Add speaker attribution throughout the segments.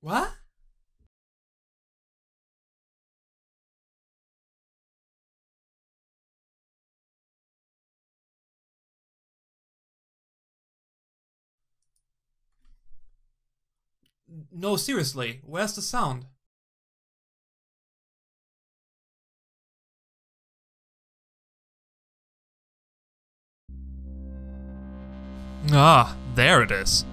Speaker 1: What? No, seriously, where's the sound? Ah, there it is.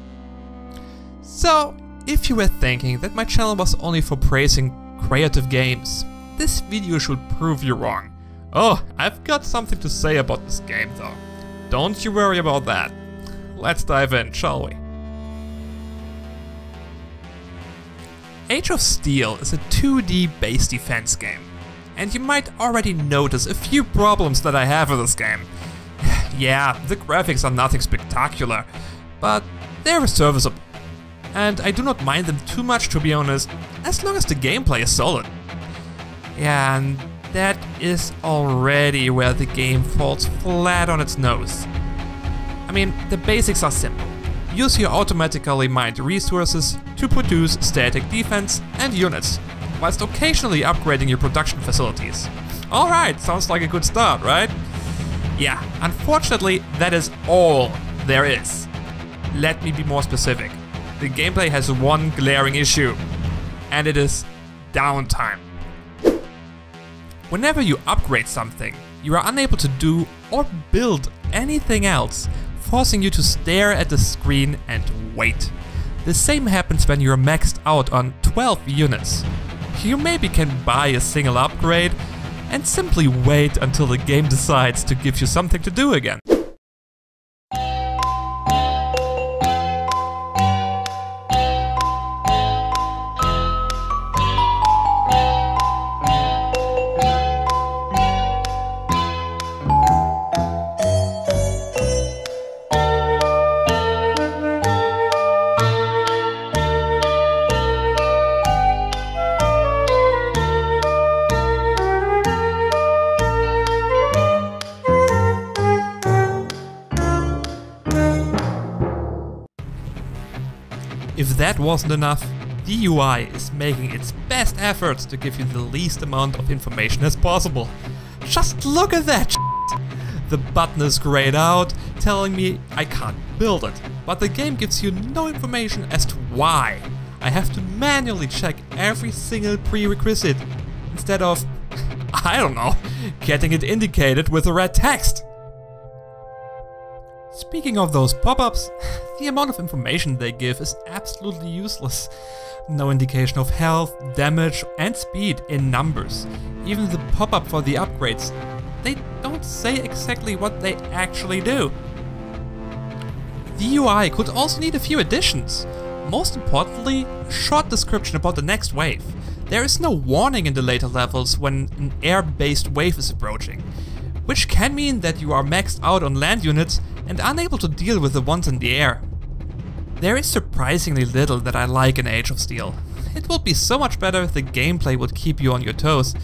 Speaker 1: So, if you were thinking that my channel was only for praising creative games, this video should prove you wrong. Oh, I've got something to say about this game though. Don't you worry about that. Let's dive in, shall we? Age of Steel is a 2D base defense game. And you might already notice a few problems that I have with this game. Yeah, the graphics are nothing spectacular, but they're serviceable. And I do not mind them too much, to be honest, as long as the gameplay is solid. Yeah, and that is already where the game falls flat on its nose. I mean, the basics are simple. Use your automatically mined resources to produce static defense and units, whilst occasionally upgrading your production facilities. Alright, sounds like a good start, right? Yeah, unfortunately, that is all there is. Let me be more specific. The gameplay has one glaring issue, and it is downtime. Whenever you upgrade something, you are unable to do or build anything else, forcing you to stare at the screen and wait. The same happens when you're maxed out on 12 units. You maybe can buy a single upgrade and simply wait until the game decides to give you something to do again. If that wasn't enough, the UI is making its best efforts to give you the least amount of information as possible. Just look at that shit. The button is grayed out, telling me I can't build it, but the game gives you no information as to why. I have to manually check every single prerequisite, instead of, I don't know, getting it indicated with a red text. Speaking of those pop-ups, the amount of information they give is absolutely useless. No indication of health, damage and speed in numbers. Even the pop-up for the upgrades, they don't say exactly what they actually do. The UI could also need a few additions. Most importantly, a short description about the next wave. There is no warning in the later levels when an air-based wave is approaching, which can mean that you are maxed out on land units and unable to deal with the ones in the air. There is surprisingly little that I like in Age of Steel. It would be so much better if the gameplay would keep you on your toes,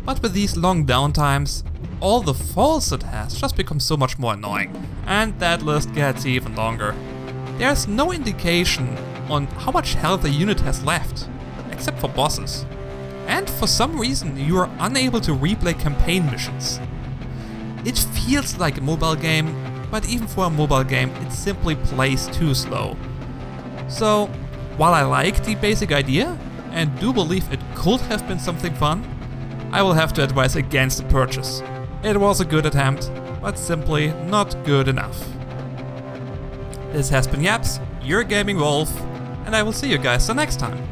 Speaker 1: but with these long downtimes, all the faults it has just become so much more annoying, and that list gets even longer. There's no indication on how much health a unit has left, except for bosses. And for some reason you are unable to replay campaign missions. It feels like a mobile game, but even for a mobile game, it simply plays too slow. So, while I like the basic idea, and do believe it could have been something fun, I will have to advise against the purchase. It was a good attempt, but simply not good enough. This has been Yaps, your gaming wolf, and I will see you guys the next time.